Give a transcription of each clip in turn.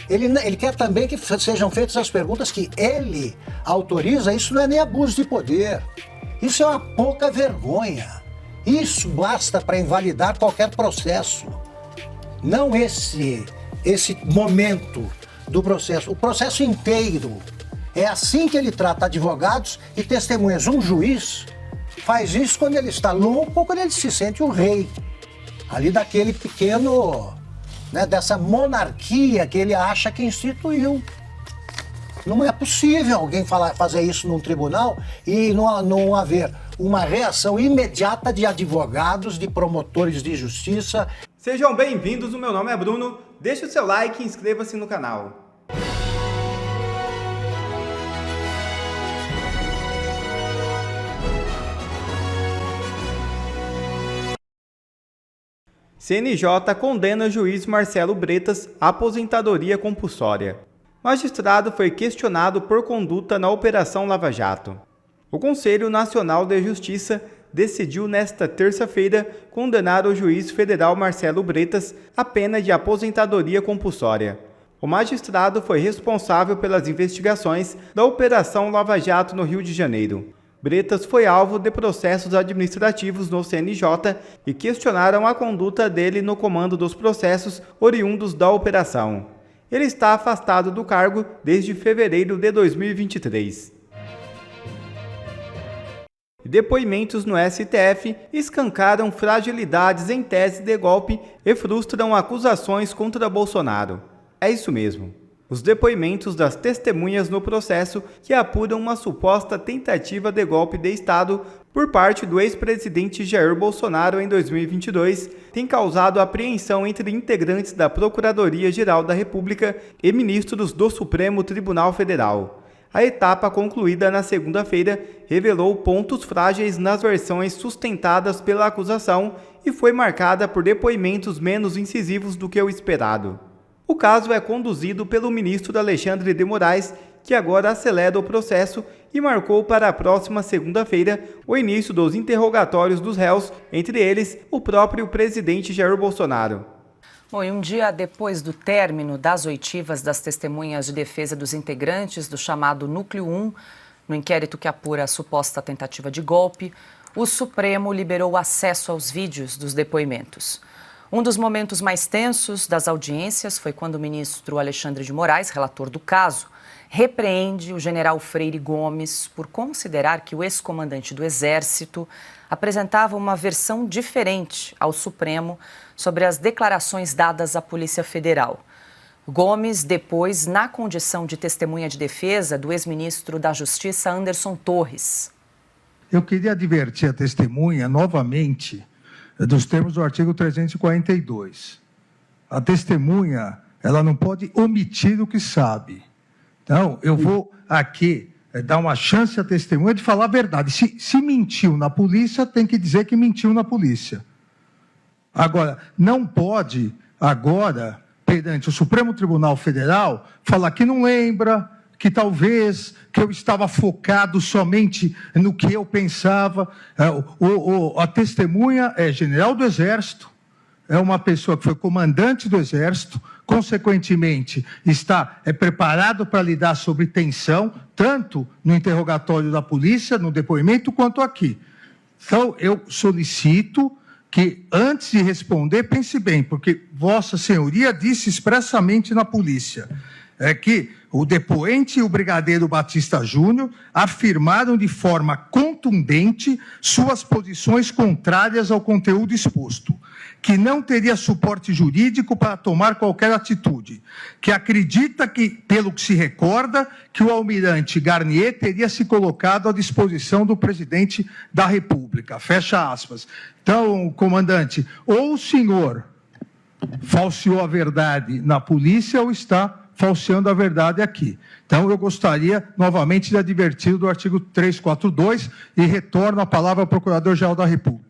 Ele quer também que sejam feitas as perguntas que ele autoriza. Isso não é nem abuso de poder. Isso é uma pouca vergonha. Isso basta para invalidar qualquer processo. Não esse momento do processo. O processo inteiro. É assim que ele trata advogados e testemunhas. Um juiz faz isso quando ele está louco ou quando ele se sente um rei. Ali daquele pequeno... dessa monarquia que ele acha que instituiu. Não é possível alguém fazer isso num tribunal e não haver uma reação imediata de advogados, de promotores de justiça. Sejam bem-vindos, o meu nome é Bruno, deixe o seu like e inscreva-se no canal. CNJ condena juiz Marcelo Bretas à aposentadoria compulsória. Magistrado foi questionado por conduta na Operação Lava Jato. O Conselho Nacional de Justiça decidiu nesta terça-feira condenar o juiz federal Marcelo Bretas à pena de aposentadoria compulsória. O magistrado foi responsável pelas investigações da Operação Lava Jato no Rio de Janeiro. Bretas foi alvo de processos administrativos no CNJ e questionaram a conduta dele no comando dos processos oriundos da operação. Ele está afastado do cargo desde fevereiro de 2023. Depoimentos no STF escancaram fragilidades em tese de golpe e frustram acusações contra Bolsonaro. É isso mesmo. Os depoimentos das testemunhas no processo que apuram uma suposta tentativa de golpe de Estado por parte do ex-presidente Jair Bolsonaro em 2022 têm causado apreensão entre integrantes da Procuradoria-Geral da República e ministros do Supremo Tribunal Federal. A etapa concluída na segunda-feira revelou pontos frágeis nas versões sustentadas pela acusação e foi marcada por depoimentos menos incisivos do que o esperado. O caso é conduzido pelo ministro Alexandre de Moraes, que agora acelera o processo e marcou para a próxima segunda-feira o início dos interrogatórios dos réus, entre eles o próprio presidente Jair Bolsonaro. Bom, e um dia depois do término das oitivas das testemunhas de defesa dos integrantes do chamado Núcleo 1, no inquérito que apura a suposta tentativa de golpe, o Supremo liberou acesso aos vídeos dos depoimentos. Um dos momentos mais tensos das audiências foi quando o ministro Alexandre de Moraes, relator do caso, repreende o general Freire Gomes por considerar que o ex-comandante do Exército apresentava uma versão diferente ao Supremo sobre as declarações dadas à Polícia Federal. Gomes, depois, na condição de testemunha de defesa do ex-ministro da Justiça, Anderson Torres. Eu queria advertir a testemunha novamente dos termos do artigo 342. A testemunha, ela não pode omitir o que sabe. Então, eu vou aqui dar uma chance à testemunha de falar a verdade. Se mentiu na polícia, tem que dizer que mentiu na polícia. Agora, não pode, agora, perante o Supremo Tribunal Federal, falar que não lembra, que talvez, que eu estava focado somente no que eu pensava. A testemunha é general do Exército, é uma pessoa que foi comandante do Exército, consequentemente está preparado para lidar sobre tensão, tanto no interrogatório da polícia, no depoimento, quanto aqui. Então, eu solicito que, antes de responder, pense bem, porque Vossa Senhoria disse expressamente na polícia que o depoente e o brigadeiro Batista Júnior afirmaram de forma contundente suas posições contrárias ao conteúdo exposto, que não teria suporte jurídico para tomar qualquer atitude, que acredita que, pelo que se recorda, que o almirante Garnier teria se colocado à disposição do presidente da República. Fecha aspas. Então, comandante, ou o senhor falseou a verdade na polícia ou está falseando a verdade aqui. Então, eu gostaria, novamente, de advertir do artigo 342 e retorno a palavra ao Procurador-Geral da República.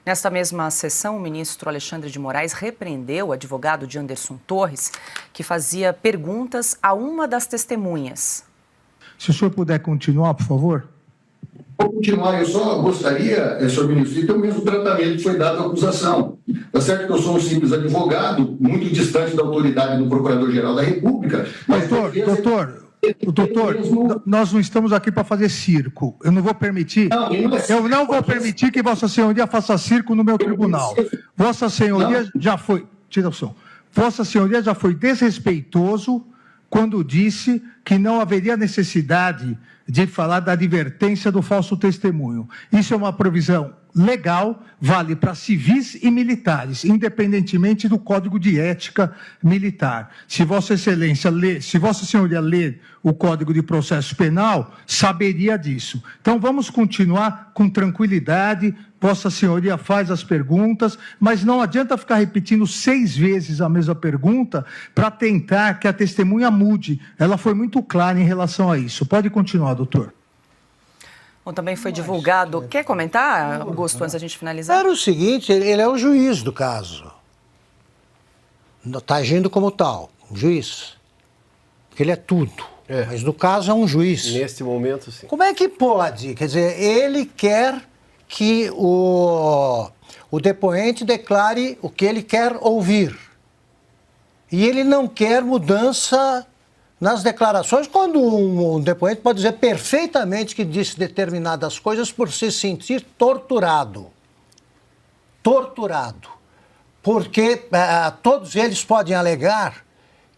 Nesta mesma sessão, o ministro Alexandre de Moraes repreendeu o advogado de Anderson Torres, que fazia perguntas a uma das testemunhas. Se o senhor puder continuar, por favor. Vou continuar. Eu só gostaria, senhor ministro, de ter o mesmo tratamento que foi dado à acusação. Tá certo que eu sou um simples advogado, muito distante da autoridade do Procurador-Geral da República. Mas Doutor, nós não estamos aqui para fazer circo. Eu não vou permitir. Eu não vou permitir que Vossa Senhoria faça circo no meu tribunal. Vossa Senhoria já foi. Tira o som. Vossa Senhoria já foi desrespeitoso quando disse que não haveria necessidade de falar da advertência do falso testemunho. Isso é uma provisão legal, vale para civis e militares, independentemente do Código de Ética Militar. Se Vossa Senhoria ler o Código de Processo Penal, saberia disso. Então vamos continuar com tranquilidade. Vossa Senhoria faz as perguntas, mas não adianta ficar repetindo 6 vezes a mesma pergunta para tentar que a testemunha mude. Ela foi muito clara em relação a isso. Pode continuar, doutor. Bom, também foi divulgado. Quer comentar, Augusto, antes da gente finalizar? Era o seguinte, ele é o juiz do caso. Está agindo como tal, um juiz. Porque ele é tudo. Mas no caso é um juiz. Neste momento, sim. Como é que pode? Quer dizer, ele quer que o depoente declare o que ele quer ouvir. E ele não quer mudança nas declarações, quando um depoente pode dizer perfeitamente que disse determinadas coisas por se sentir torturado. Torturado. Porque todos eles podem alegar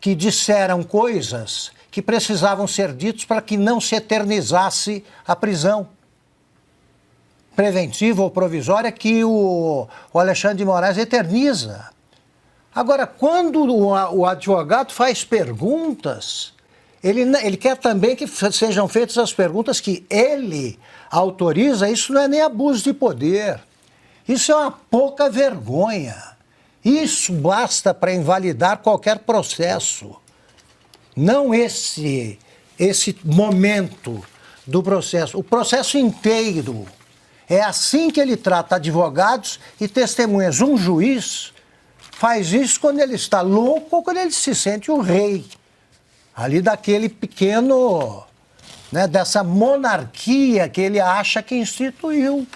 que disseram coisas que precisavam ser ditas para que não se eternizasse a prisão preventiva ou provisória que o Alexandre de Moraes eterniza. Agora, quando o advogado faz perguntas, ele quer também que sejam feitas as perguntas que ele autoriza. Isso não é nem abuso de poder. Isso é uma pouca vergonha. Isso basta para invalidar qualquer processo. Não esse momento do processo. O processo inteiro. É assim que ele trata advogados e testemunhas. Um juiz faz isso quando ele está louco ou quando ele se sente o rei. Ali daquele pequeno, né, dessa monarquia que ele acha que instituiu.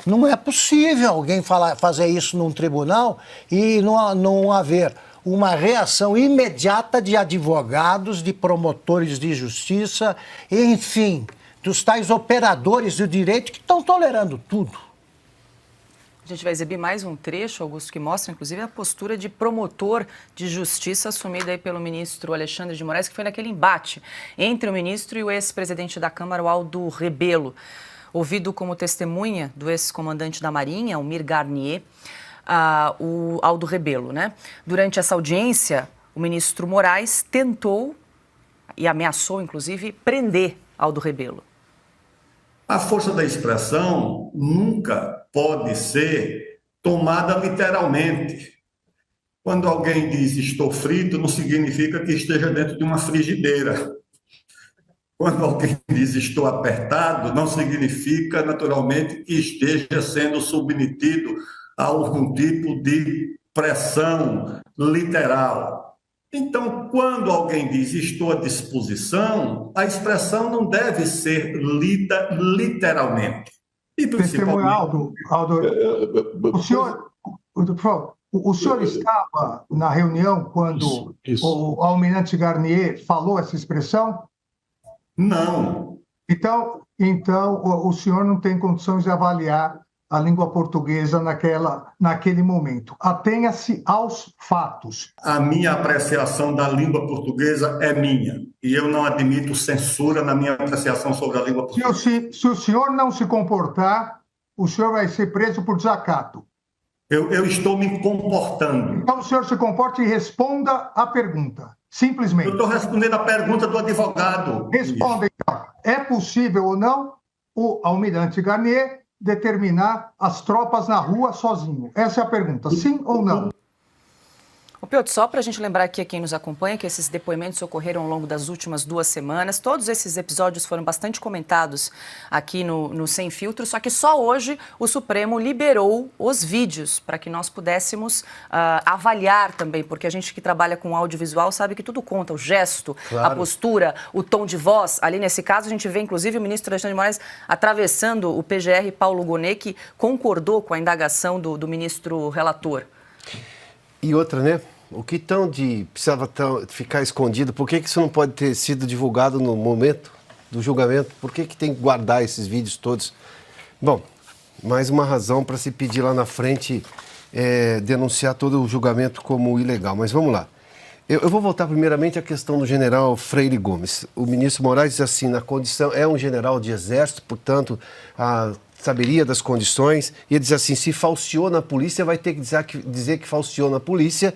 Não é possível alguém fazer isso num tribunal e não haver uma reação imediata de advogados, de promotores de justiça, enfim, dos tais operadores do direito que estão tolerando tudo. A gente vai exibir mais um trecho, Augusto, que mostra, inclusive, a postura de promotor de justiça assumida aí pelo ministro Alexandre de Moraes, que foi naquele embate entre o ministro e o ex-presidente da Câmara, o Aldo Rebelo. Ouvido como testemunha do ex-comandante da Marinha, Almir Garnier, o Aldo Rebelo, né? Durante essa audiência, o ministro Moraes tentou e ameaçou, inclusive, prender Aldo Rebelo. A força da expressão nunca pode ser tomada literalmente. Quando alguém diz estou frito, não significa que esteja dentro de uma frigideira. Quando alguém diz estou apertado, não significa, naturalmente, que esteja sendo submetido a algum tipo de pressão literal. Então, quando alguém diz estou à disposição, a expressão não deve ser lida literalmente. E Testemunha, Aldo, o senhor estava na reunião quando o almirante Garnier falou essa expressão? Não. Então, o senhor não tem condições de avaliar a língua portuguesa naquele momento. Atenha-se aos fatos. A minha apreciação da língua portuguesa é minha. E eu não admito censura na minha apreciação sobre a língua portuguesa. Se o senhor não se comportar, o senhor vai ser preso por desacato. Eu estou me comportando. Então o senhor se comporte e responda a pergunta. Simplesmente. Eu estou respondendo a pergunta do advogado. Responda, então. É possível ou não o almirante Garnier determinar as tropas na rua sozinho? Essa é a pergunta. Sim ou não? O Piotr, só para a gente lembrar aqui a quem nos acompanha que esses depoimentos ocorreram ao longo das últimas 2 semanas. Todos esses episódios foram bastante comentados aqui no Sem Filtro, só que só hoje o Supremo liberou os vídeos para que nós pudéssemos avaliar também, porque a gente que trabalha com audiovisual sabe que tudo conta, o gesto, a postura, o tom de voz. Ali nesse caso a gente vê inclusive o ministro Alexandre de Moraes atravessando o PGR Paulo Gonet, que concordou com a indagação do ministro relator. E outra, né? O que precisava ficar escondido? Por que isso não pode ter sido divulgado no momento do julgamento? Por que tem que guardar esses vídeos todos? Bom, mais uma razão para se pedir lá na frente denunciar todo o julgamento como ilegal. Mas vamos lá. Eu vou voltar primeiramente à questão do general Freire Gomes. O ministro Moraes diz assim, na condição, é um general de exército, portanto, saberia das condições, e ele diz assim, se falseou na polícia, vai ter que dizer que falseou na polícia.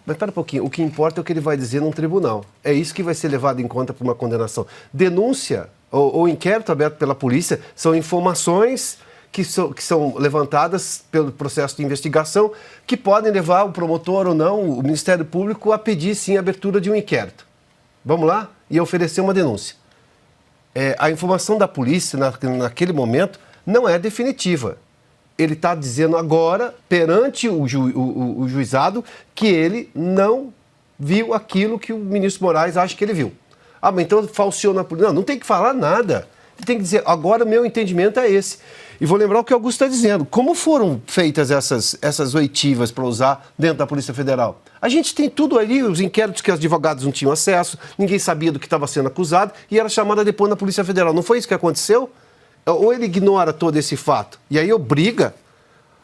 Mas espera um pouquinho, o que importa é o que ele vai dizer num tribunal. É isso que vai ser levado em conta para uma condenação. Denúncia ou inquérito aberto pela polícia são informações que são levantadas pelo processo de investigação que podem levar o promotor ou não, o Ministério Público, a pedir sim a abertura de um inquérito. Vamos lá? E oferecer uma denúncia. A informação da polícia naquele momento não é definitiva. Ele está dizendo agora, perante o juizado, que ele não viu aquilo que o ministro Moraes acha que ele viu. Ah, mas então falseou na polícia. Não tem que falar nada. Ele tem que dizer, agora meu entendimento é esse. E vou lembrar o que o Augusto está dizendo. Como foram feitas essas oitivas para usar dentro da Polícia Federal? A gente tem tudo ali, os inquéritos que os advogados não tinham acesso, ninguém sabia do que estava sendo acusado e era chamado a depor na Polícia Federal. Não foi isso que aconteceu? Ou ele ignora todo esse fato e aí obriga.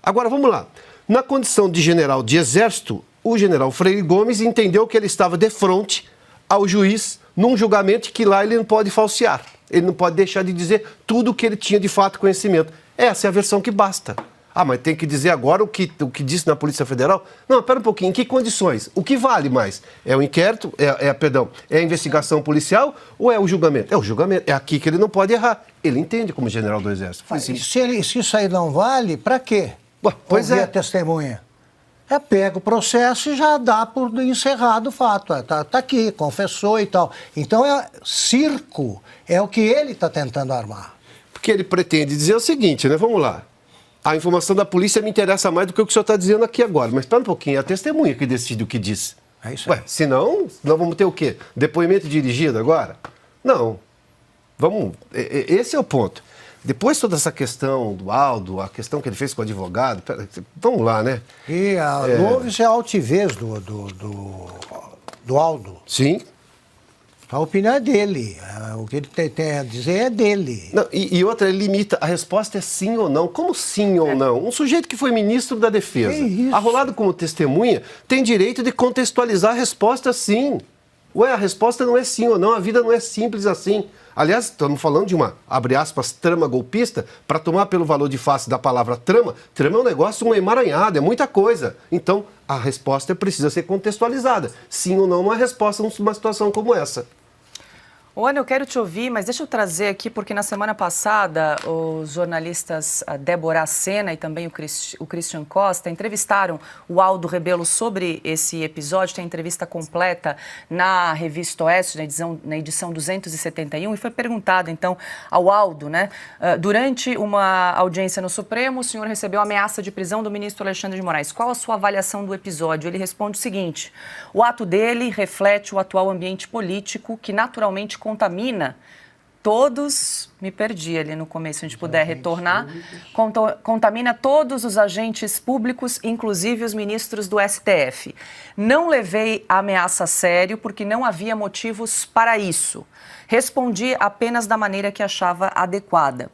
Agora, vamos lá. Na condição de general de exército, o general Freire Gomes entendeu que ele estava de frente ao juiz num julgamento que lá ele não pode falsear. Ele não pode deixar de dizer tudo o que ele tinha de fato conhecimento. Essa é a versão que basta. Ah, mas tem que dizer agora o que disse na Polícia Federal? Não, espera um pouquinho. Em que condições? O que vale mais? É o inquérito? É a investigação policial ou é o julgamento? É o julgamento. É aqui que ele não pode errar. Ele entende como general do Exército. Se isso aí não vale, para quê? Pois ouvir a testemunha. Pega o processo e já dá por encerrado o fato. Tá aqui, confessou e tal. Então, circo é o que ele está tentando armar. Porque ele pretende dizer o seguinte, né? Vamos lá. A informação da polícia me interessa mais do que o senhor está dizendo aqui agora. Mas espera um pouquinho, é a testemunha que decide o que diz. É isso aí. Senão, nós vamos ter o quê? Depoimento dirigido agora? Não. Esse é o ponto. Depois toda essa questão do Aldo, a questão que ele fez com o advogado, vamos lá, né? E louve-se a altivez do Aldo. Sim. A opinião é dele. O que ele tem a dizer é dele. Não, e outra, ele limita. A resposta é sim ou não. Como sim ou não? Um sujeito que foi ministro da Defesa, arrolado como testemunha, tem direito de contextualizar a resposta sim. A resposta não é sim ou não. A vida não é simples assim. Aliás, estamos falando de uma, abre aspas, trama golpista, para tomar pelo valor de face da palavra trama. Trama é um negócio, um emaranhado, é muita coisa. Então, a resposta precisa ser contextualizada. Sim ou não, uma resposta numa situação como essa. Ana, eu quero te ouvir, mas deixa eu trazer aqui, porque na semana passada os jornalistas Débora Sena e também o Christian Costa entrevistaram o Aldo Rebelo sobre esse episódio. Tem a entrevista completa na Revista Oeste, na edição 271, e foi perguntado então ao Aldo, né? Durante uma audiência no Supremo, o senhor recebeu ameaça de prisão do ministro Alexandre de Moraes. Qual a sua avaliação do episódio? Ele responde o seguinte: o ato dele reflete o atual ambiente político que naturalmente contamina todos, me perdi ali no começo, se a gente puder retornar, contamina todos os agentes públicos, inclusive os ministros do STF. Não levei a ameaça a sério porque não havia motivos para isso. Respondi apenas da maneira que achava adequada.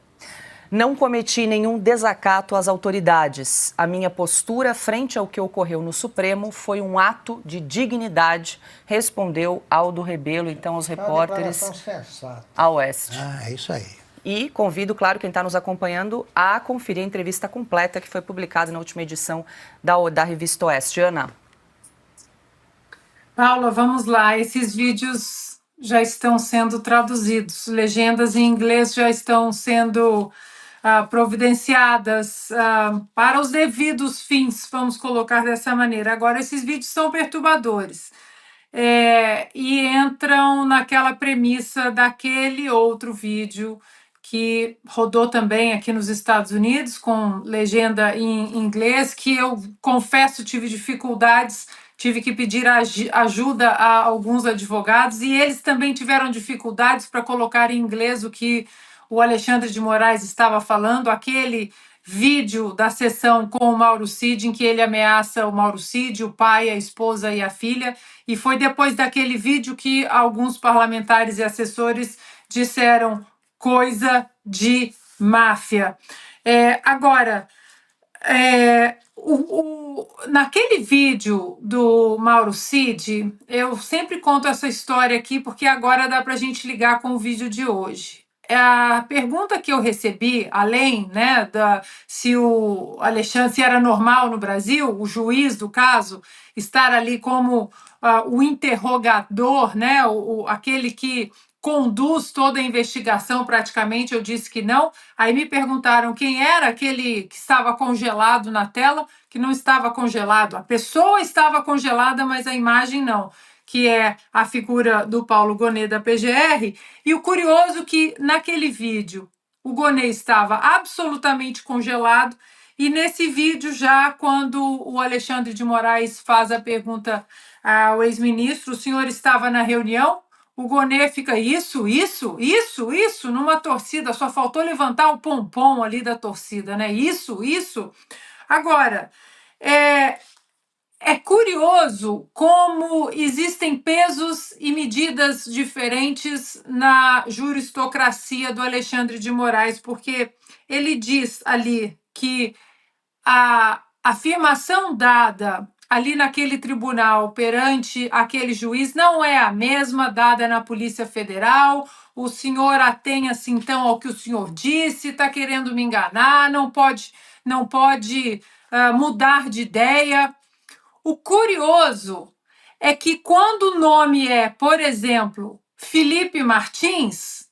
Não cometi nenhum desacato às autoridades. A minha postura frente ao que ocorreu no Supremo foi um ato de dignidade, respondeu Aldo Rebelo, então, aos repórteres à Oeste. É isso aí. E convido, claro, quem está nos acompanhando a conferir a entrevista completa que foi publicada na última edição da Revista Oeste. Ana. Paula, vamos lá. Esses vídeos já estão sendo traduzidos. Legendas em inglês já estão sendo providenciadas para os devidos fins, vamos colocar dessa maneira. Agora, esses vídeos são perturbadores e entram naquela premissa daquele outro vídeo que rodou também aqui nos Estados Unidos, com legenda em inglês, que eu confesso tive dificuldades, tive que pedir ajuda a alguns advogados, e eles também tiveram dificuldades para colocar em inglês o que o Alexandre de Moraes estava falando, aquele vídeo da sessão com o Mauro Cid, em que ele ameaça o Mauro Cid, o pai, a esposa e a filha, e foi depois daquele vídeo que alguns parlamentares e assessores disseram coisa de máfia. Agora, naquele vídeo do Mauro Cid, eu sempre conto essa história aqui, porque agora dá para a gente ligar com o vídeo de hoje. A pergunta que eu recebi, além se o Alexandre, se era normal no Brasil, o juiz do caso, estar ali como o interrogador, aquele que conduz toda a investigação, praticamente, eu disse que não. Aí me perguntaram quem era aquele que estava congelado na tela, que não estava congelado. A pessoa estava congelada, mas a imagem não, que é a figura do Paulo Gonet da PGR. E o curioso é que naquele vídeo o Gonet estava absolutamente congelado, e nesse vídeo já, quando o Alexandre de Moraes faz a pergunta ao ex-ministro, o senhor estava na reunião? O Gonet fica isso, numa torcida, só faltou levantar o pompom ali da torcida, né? Isso. Agora, é curioso como existem pesos e medidas diferentes na juristocracia do Alexandre de Moraes, porque ele diz ali que a afirmação dada ali naquele tribunal perante aquele juiz não é a mesma dada na Polícia Federal. O senhor atenha-se então ao que o senhor disse, está querendo me enganar, não pode mudar de ideia. O curioso é que quando o nome é, por exemplo, Felipe Martins,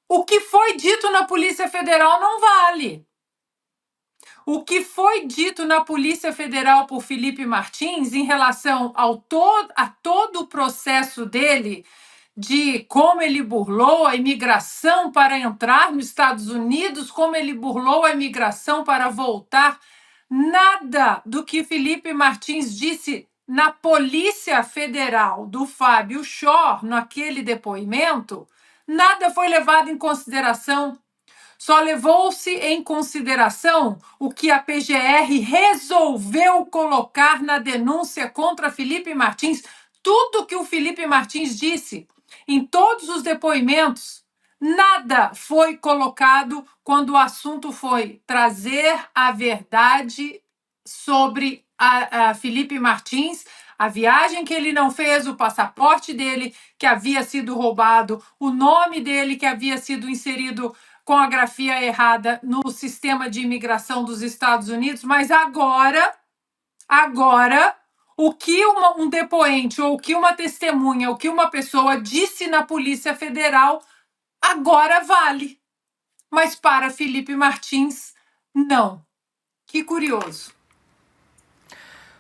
o que foi dito na Polícia Federal não vale. O que foi dito na Polícia Federal por Felipe Martins em relação a todo o processo dele, de como ele burlou a imigração para entrar nos Estados Unidos, como ele burlou a imigração para voltar, nada do que Felipe Martins disse na Polícia Federal do Fábio Shor, naquele depoimento, nada foi levado em consideração. Só levou-se em consideração o que a PGR resolveu colocar na denúncia contra Felipe Martins. Tudo que o Felipe Martins disse em todos os depoimentos, nada foi colocado quando o assunto foi trazer a verdade sobre a Felipe Martins, a viagem que ele não fez, o passaporte dele que havia sido roubado, o nome dele que havia sido inserido com a grafia errada no sistema de imigração dos Estados Unidos. Mas agora, o que um depoente, ou o que uma testemunha, o que uma pessoa disse na Polícia Federal, agora vale. Mas para Felipe Martins, não. Que curioso.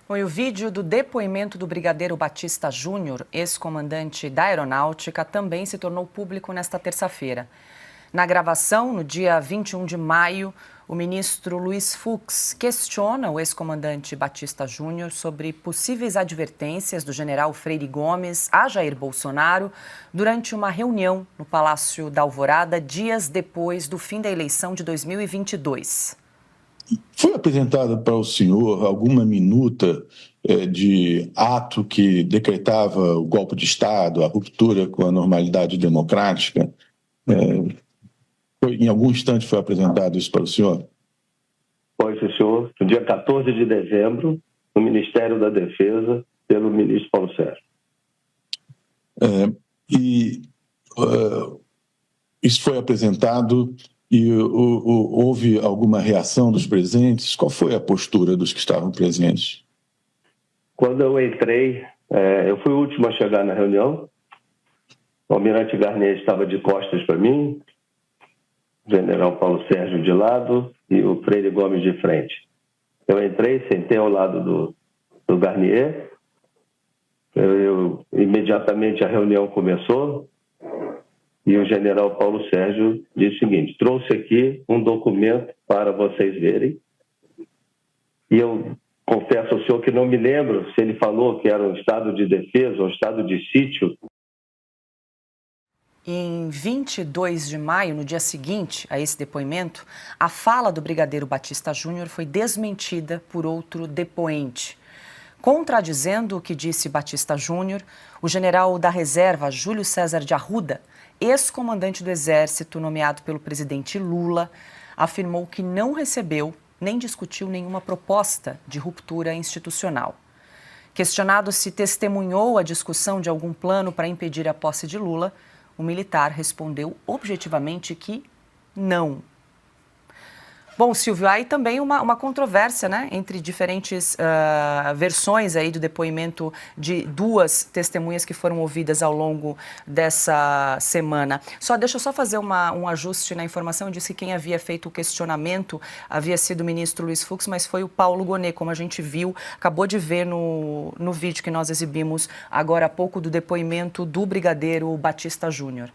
Foi o vídeo do depoimento do Brigadeiro Batista Júnior, ex-comandante da Aeronáutica, também se tornou público nesta terça-feira. Na gravação, no dia 21 de maio, o ministro Luiz Fux questiona o ex-comandante Batista Júnior sobre possíveis advertências do general Freire Gomes a Jair Bolsonaro durante uma reunião no Palácio da Alvorada, dias depois do fim da eleição de 2022. Foi apresentada para o senhor alguma minuta de ato que decretava o golpe de Estado, a ruptura com a normalidade democrática? Em algum instante foi apresentado isso para o senhor? Foi, senhor. No dia 14 de dezembro, no Ministério da Defesa, pelo ministro Paulo Sérgio. Isso foi apresentado e houve alguma reação dos presentes? Qual foi a postura dos que estavam presentes? Quando eu entrei, eu fui o último a chegar na reunião. O almirante Garnier estava de costas para mim. general Paulo Sérgio de lado e o Freire Gomes de frente. Eu entrei, sentei ao lado do Garnier. Imediatamente a reunião começou e o general Paulo Sérgio disse o seguinte: trouxe aqui um documento para vocês verem. E eu confesso ao senhor que não me lembro se ele falou que era um estado de defesa ou estado de sítio. Em 22 de maio, no dia seguinte a esse depoimento, a fala do brigadeiro Batista Júnior foi desmentida por outro depoente. Contradizendo o que disse Batista Júnior, o general da reserva Júlio César de Arruda, ex-comandante do Exército nomeado pelo presidente Lula, afirmou que não recebeu nem discutiu nenhuma proposta de ruptura institucional. Questionado se testemunhou a discussão de algum plano para impedir a posse de Lula, o militar respondeu objetivamente que não. Bom, Silvio, aí também uma controvérsia, né, entre diferentes versões aí do depoimento de duas testemunhas que foram ouvidas ao longo dessa semana. Deixa eu só fazer um ajuste na informação. Eu disse que quem havia feito o questionamento havia sido o ministro Luiz Fux, mas foi o Paulo Gonet, como a gente viu, acabou de ver no vídeo que nós exibimos agora há pouco do depoimento do brigadeiro Batista Júnior.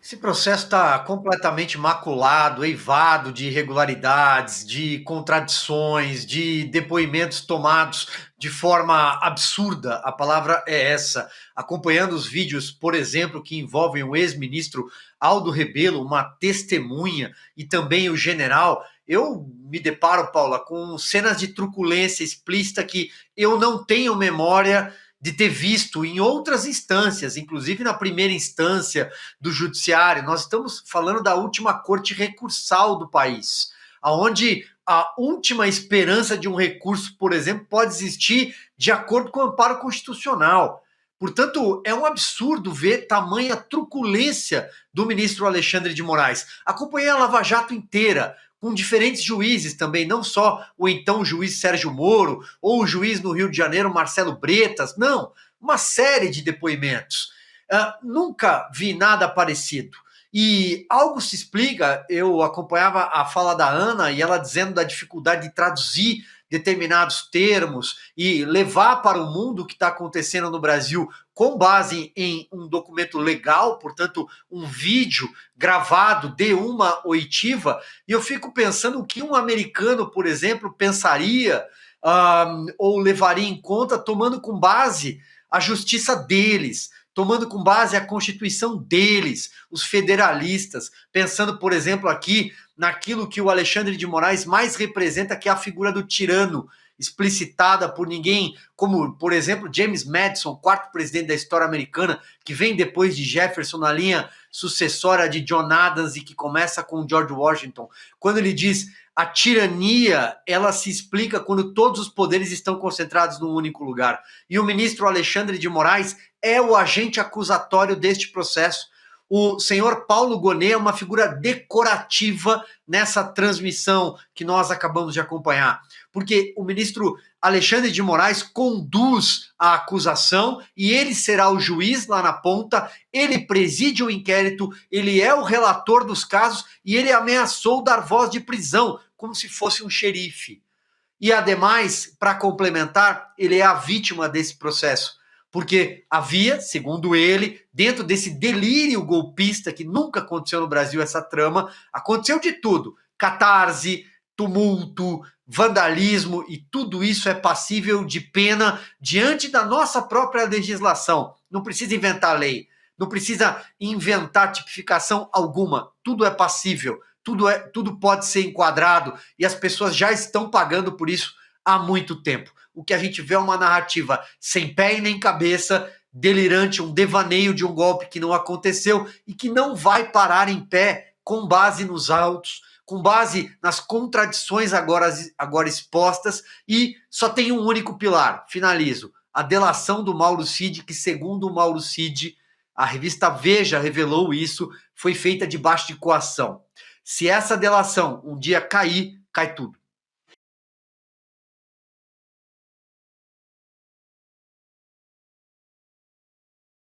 Esse processo está completamente maculado, eivado de irregularidades, de contradições, de depoimentos tomados de forma absurda, a palavra é essa. Acompanhando os vídeos, por exemplo, que envolvem o ex-ministro Aldo Rebelo, uma testemunha, e também o general, eu me deparo, Paula, com cenas de truculência explícita que eu não tenho memória de ter visto em outras instâncias, inclusive na primeira instância do judiciário. Nós estamos falando da última corte recursal do país, onde a última esperança de um recurso, por exemplo, pode existir de acordo com o amparo constitucional. Portanto, é um absurdo ver tamanha truculência do ministro Alexandre de Moraes. Acompanhei a Lava Jato inteira, com diferentes juízes também, não só o então juiz Sérgio Moro, ou o juiz no Rio de Janeiro, Marcelo Bretas, não, uma série de depoimentos. Nunca vi nada parecido. E algo se explica, eu acompanhava a fala da Ana e ela dizendo da dificuldade de traduzir determinados termos e levar para o mundo o que está acontecendo no Brasil com base em um documento legal, portanto, um vídeo gravado de uma oitiva, e eu fico pensando o que um americano, por exemplo, pensaria ou levaria em conta tomando com base a justiça deles, tomando com base a Constituição deles, os federalistas, pensando, por exemplo, aqui naquilo que o Alexandre de Moraes mais representa, que é a figura do tirano, explicitada por ninguém como, por exemplo, James Madison, quarto presidente da história americana, que vem depois de Jefferson na linha sucessória de John Adams e que começa com George Washington, quando ele diz: a tirania, ela se explica quando todos os poderes estão concentrados num único lugar. E o ministro Alexandre de Moraes é o agente acusatório deste processo. O senhor Paulo Gonet é uma figura decorativa nessa transmissão que nós acabamos de acompanhar, porque o ministro Alexandre de Moraes conduz a acusação e ele será o juiz lá na ponta, ele preside o inquérito, ele é o relator dos casos e ele ameaçou dar voz de prisão, como se fosse um xerife. E, ademais, para complementar, ele é a vítima desse processo. Porque havia, segundo ele, dentro desse delírio golpista que nunca aconteceu no Brasil, essa trama, aconteceu de tudo. Catarse, tumulto, vandalismo, e tudo isso é passível de pena diante da nossa própria legislação. Não precisa inventar lei, não precisa inventar tipificação alguma. Tudo é passível, tudo pode ser enquadrado e as pessoas já estão pagando por isso há muito tempo. O que a gente vê é uma narrativa sem pé e nem cabeça, delirante, um devaneio de um golpe que não aconteceu e que não vai parar em pé com base nos autos, com base nas contradições agora expostas, e só tem um único pilar, finalizo, a delação do Mauro Cid, que segundo o Mauro Cid, a revista Veja revelou isso, foi feita debaixo de coação. Se essa delação um dia cair, cai tudo.